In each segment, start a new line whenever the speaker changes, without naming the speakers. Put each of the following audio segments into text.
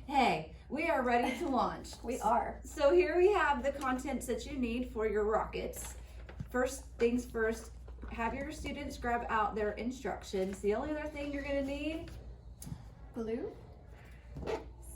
Hey, we are ready to launch.
We are.
So here we have the contents that you need for your rockets. First things first, have your students grab out their instructions. The only other thing you're gonna need,
Glue,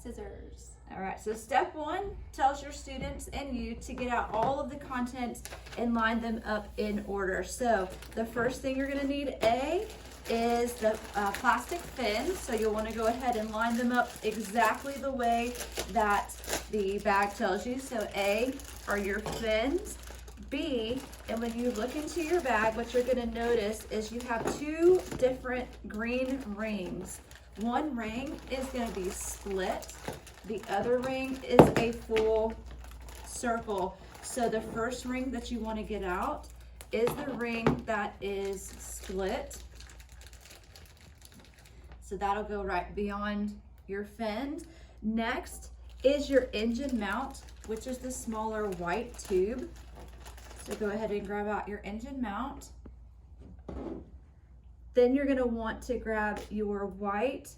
scissors.
all right, so step one tells your students and you to get out all of the contents and line them up in order. So the first thing you're gonna need, A, is the plastic fins. So you'll wanna go ahead and line them up exactly the way that the bag tells you. So A are your fins. B, and when you look into your bag, what you're gonna notice is you have two different green rings. One ring is gonna be split. The other ring is a full circle. So the first ring that you wanna get out is the ring that is split. So that'll go right beyond your fins. Next is your engine mount, which is the smaller white tube. So go ahead and grab out your engine mount. Then you're gonna want to grab your white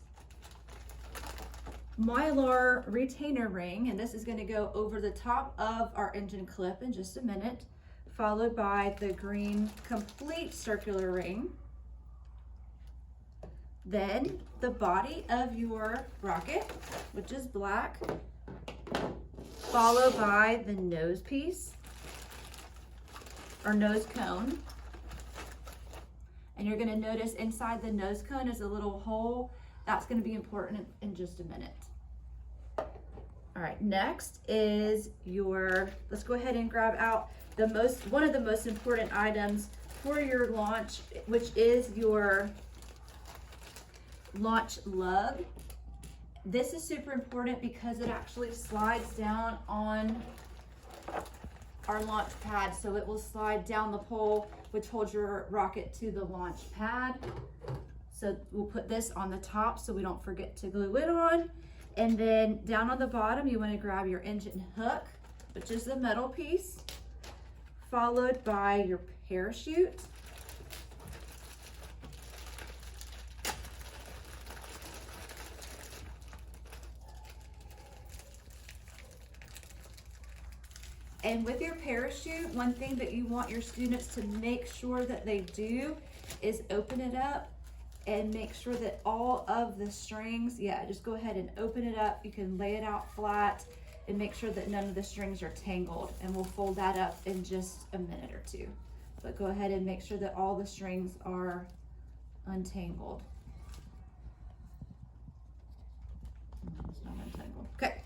Mylar retainer ring, and this is gonna go over the top of our engine clip in just a minute, followed by the green complete circular ring. Then the body of your rocket, which is black, followed by the nose piece, or nose cone. And you're gonna notice inside the nose cone is a little hole. That's gonna be important in just a minute. All right, next is your, let's go ahead and grab out one of the most important items for your launch, which is your launch lug. This is super important because it actually slides down on our launch pad. So it will slide down the pole, which holds your rocket to the launch pad. So we'll put this on the top so we don't forget to glue it on. And then down on the bottom, you want to grab your engine hook, which is the metal piece, followed by your parachute. And with your parachute, one thing that you want your students to make sure that they do is open it up and make sure that all of the strings, just go ahead and open it up. You can lay it out flat and make sure that none of the strings are tangled. And we'll fold that up in just a minute or two. But go ahead and make sure that all the strings are untangled. It's not untangled. Okay.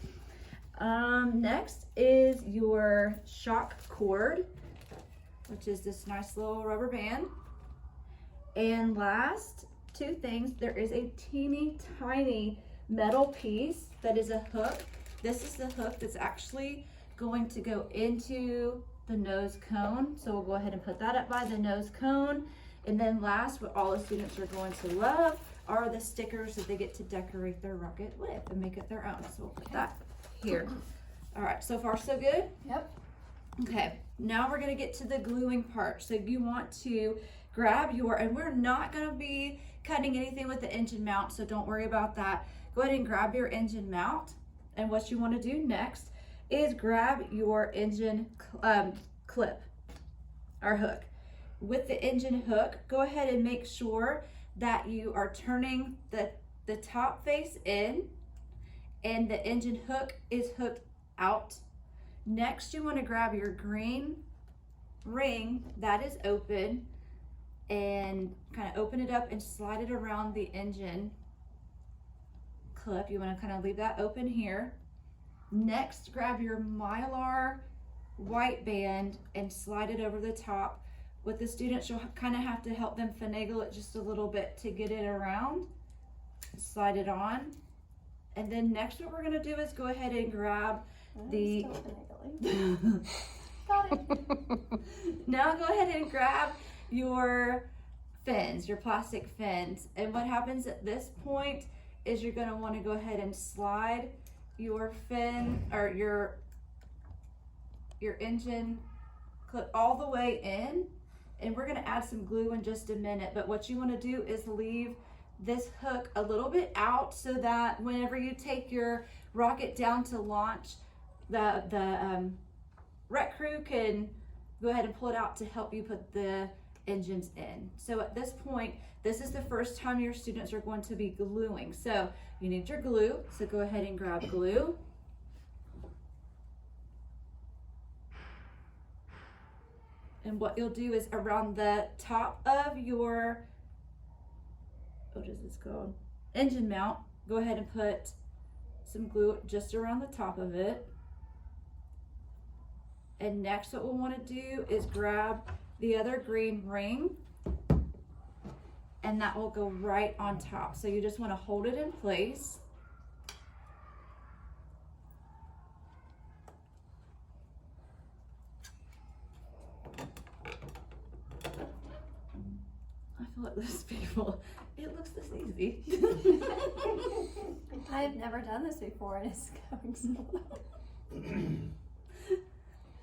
Next is your shock cord, which is this nice little rubber band. And last, two things, there is a teeny tiny metal piece that is a hook. This is the hook that's actually going to go into the nose cone. So we'll go ahead and put that up by the nose cone. And then last, what all the students are going to love are the stickers that they get to decorate their rocket with and make it their own. So we'll put that here. All right, so far so good?
Yep.
Okay, now we're gonna get to the gluing part. So you want to grab and we're not gonna be cutting anything with the engine mount, so don't worry about that. Go ahead and grab your engine mount. And what you wanna do next is grab your engine clip, or hook. With the engine hook, go ahead and make sure that you are turning the top face in and the engine hook is hooked out. Next, you want to grab your green ring that is open and kind of open it up and slide it around the engine clip. You want to kind of leave that open here. Next, grab your Mylar white band and slide it over the top. With the students, you'll kind of have to help them finagle it just a little bit to get it around. Slide it on. And then next what we're gonna do is go ahead and grab the...
Got it.
Now go ahead and grab your fins, your plastic fins. And what happens at this point is you're gonna wanna go ahead and slide your fin, or your engine clip all the way in. And we're gonna add some glue in just a minute, but what you wanna do is leave this hook a little bit out so that whenever you take your rocket down to launch, the rec crew can go ahead and pull it out to help you put the engines in. So at this point, this is the first time your students are going to be gluing. So you need your glue, so go ahead and grab glue. And what you'll do is around the top of your, what is this called? Engine mount, go ahead and put some glue just around the top of it. And next what we'll want to do is grab the other green ring, and that will go right on top. So you just want to hold it in place. I feel like those people, it looks this easy.
I've never done this before and it's going so well.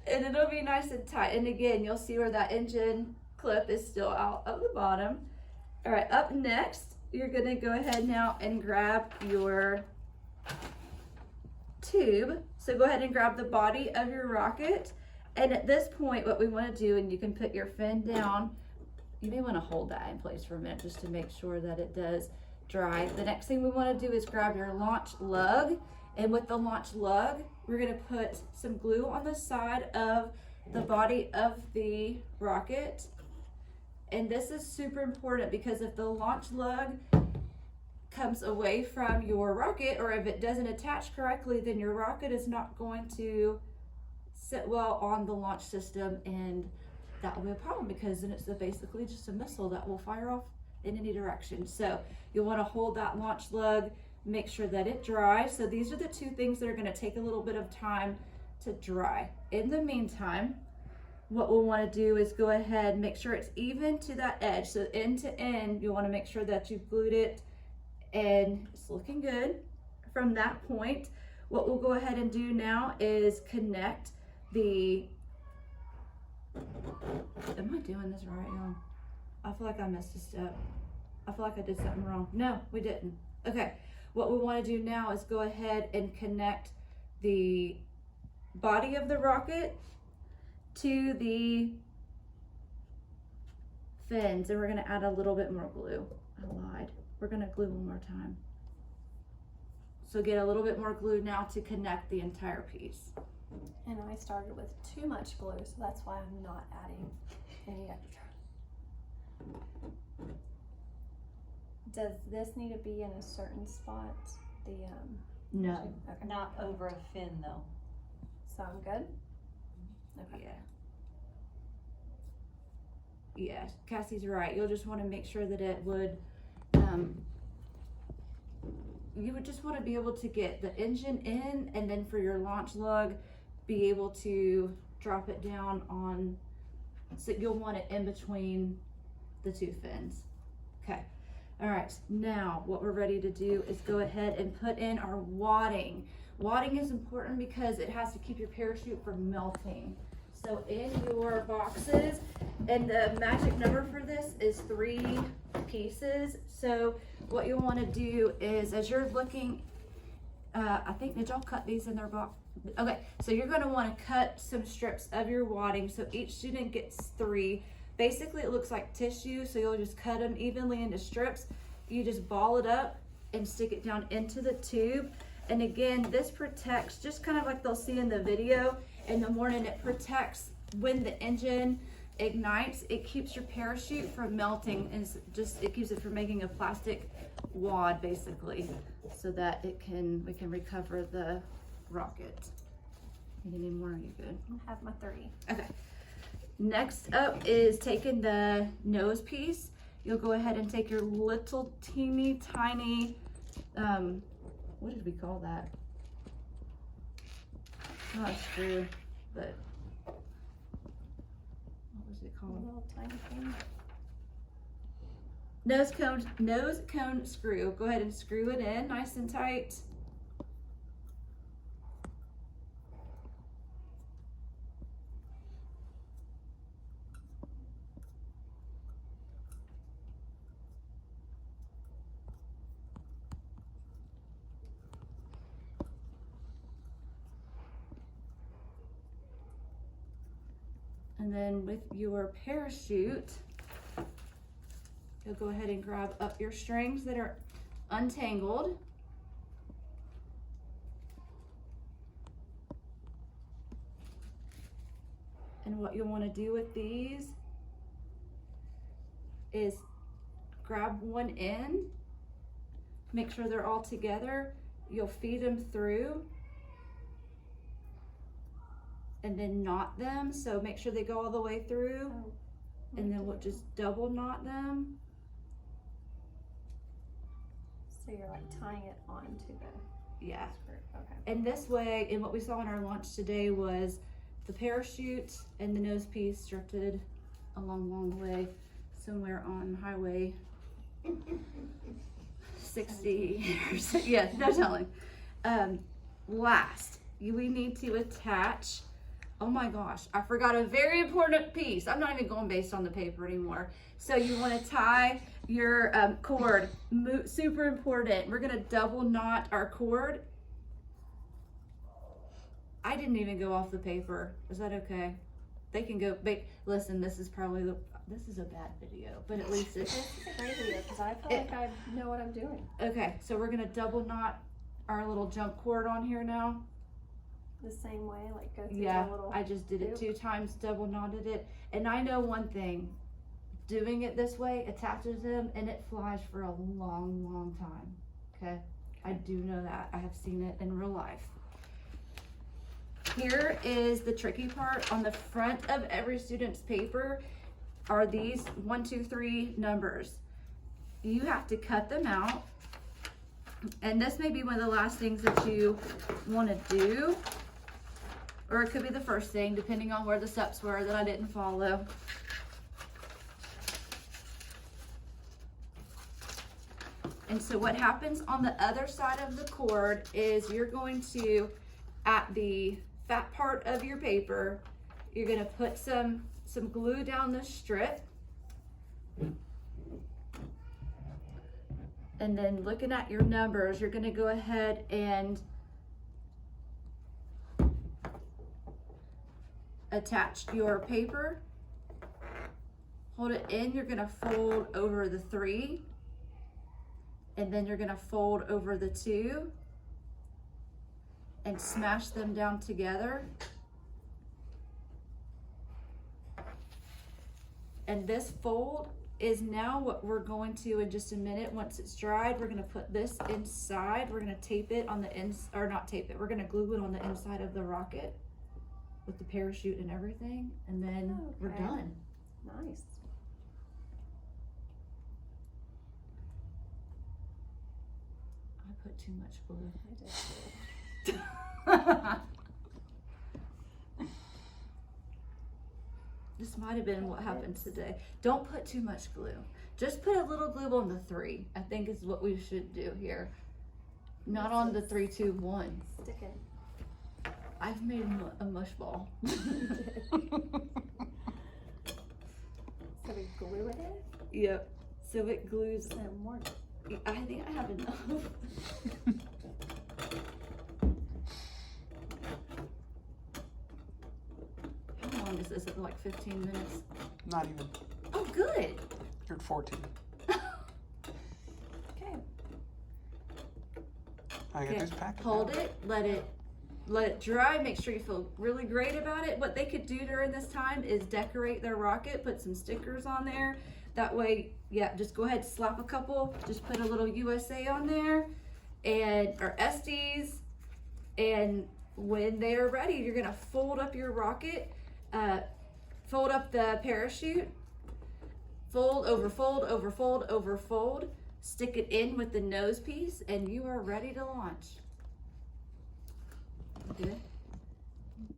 And it'll be nice and tight. And again, you'll see where that engine clip is still out of the bottom. All right, up next, you're gonna go ahead now and grab your tube. So go ahead and grab the body of your rocket. And at this point, what we wanna do, and you can put your fin down, you may wanna hold that in place for a minute just to make sure that it does dry. The next thing we wanna do is grab your launch lug. And with the launch lug, we're gonna put some glue on the side of the body of the rocket. And this is super important because if the launch lug comes away from your rocket, or if it doesn't attach correctly, then your rocket is not going to sit well on the launch system, and that will be a problem because then it's basically just a missile that will fire off in any direction. So you'll want to hold that launch lug, make sure that it dries. So these are the two things that are going to take a little bit of time to dry. In the meantime, what we'll want to do is go ahead and make sure it's even to that edge. So end to end, you'll want to make sure that you've glued it and it's looking good. From that point, what we'll go ahead and do now is connect the, am I doing this right, y'all? I feel like I messed a step. I feel like I did something wrong. No, we didn't. Okay, what we want to do now is go ahead and connect the body of the rocket to the fins, and we're going to add a little bit more glue. I lied. We're going to glue one more time. So get a little bit more glue now to connect the entire piece.
And I started with too much glue, so that's why I'm not adding any extra. Does this need to be in a certain spot?
No.
Okay.
Not over a fin though.
Sound good? Okay.
Yeah, Cassie's right. You'll just want to make sure that it would, you would just want to be able to get the engine in, and then for your launch lug, be able to drop it down on, so you'll want it in between the two fins. Okay. All right, now what we're ready to do is go ahead and put in our wadding. Wadding is important because it has to keep your parachute from melting. So in your boxes, and the magic number for this is 3 pieces. So what you'll want to do is, as you're looking, I think, did y'all cut these in their box? Okay, so you're going to want to cut some strips of your wadding. So each student gets 3. Basically, it looks like tissue, so you'll just cut them evenly into strips. You just ball it up and stick it down into the tube. And again, this protects, just kind of like they'll see in the video in the morning, it protects when the engine ignites. It keeps your parachute from melting, and it keeps it from making a plastic wad, basically, so that we can recover the rocket. You need more? Are you good?
I have my 3.
Okay. Next up is taking the nose piece. You'll go ahead and take your little teeny tiny, what did we call that? Not a screw, but what was it
A
called?
little tiny thing.
Nose cone screw. Go ahead and screw it in nice and tight. And then with your parachute, you'll go ahead and grab up your strings that are untangled. And what you'll want to do with these is grab one end, make sure they're all together. You'll feed them through and then knot them. So make sure they go all the way through, and then we'll just double knot them.
So you're like tying it onto the
Yeah.
skirt. Okay.
And this way, and what we saw in our launch today was the parachute and the nose piece drifted along the way somewhere on highway 60 or so. Yeah, no telling. Last, we need to attach, oh my gosh, I forgot a very important piece. I'm not even going based on the paper anymore. So you want to tie your cord, super important. We're gonna double knot our cord. I didn't even go off the paper. Is that okay? They can go, listen, this is probably this is a bad video, but at least it's
This is a great video because I feel like I know what I'm doing.
okay. So we're gonna double knot our little jump cord on here now.
The same way, like go through
Yeah,
the little.
I just did it
loop.
2 times, double knotted it. And I know one thing, doing it this way attaches them and it flies for a long, long time, okay? I do know that, I have seen it in real life. Here is the tricky part. On the front of every student's paper are these 1, 2, 3 numbers. You have to cut them out. And this may be one of the last things that you want to do, or it could be the first thing, depending on where the steps were that I didn't follow. And so what happens on the other side of the cord is you're going to, at the fat part of your paper, you're gonna put some glue down the strip. And then looking at your numbers, you're gonna go ahead and attach your paper. Hold it in, you're gonna fold over the 3. And then you're gonna fold over the 2 and smash them down together. And this fold is now what we're going to, in just a minute, once it's dried, we're gonna put this inside. We're gonna tape it on the or not tape it, we're gonna glue it on the inside of the rocket with the parachute and everything, and then we're
Okay.
done.
Nice.
I put too much glue.
I did too.
This might have been what happened today. Don't put too much glue. Just put a little glue on the 3. I think is what we should do here. Not on the 3, 2, 1.
Sticking.
I've made a mush ball.
So we glue it in?
Yep. So it glues.
So more.
I think I have enough. How long is this? Like 15 minutes?
Not even.
Oh, good.
You're at 14.
Okay.
I
Okay,
got this packet.
hold it, let it dry, make sure you feel really great about it. What they could do during this time is decorate their rocket, put some stickers on there. That way, yeah, just go ahead, slap a couple, just put a little USA on there, and or Estes, and when they are ready, you're gonna fold up your rocket, fold up the parachute, fold over fold over fold over fold, stick it in with the nose piece, and you are ready to launch. Good.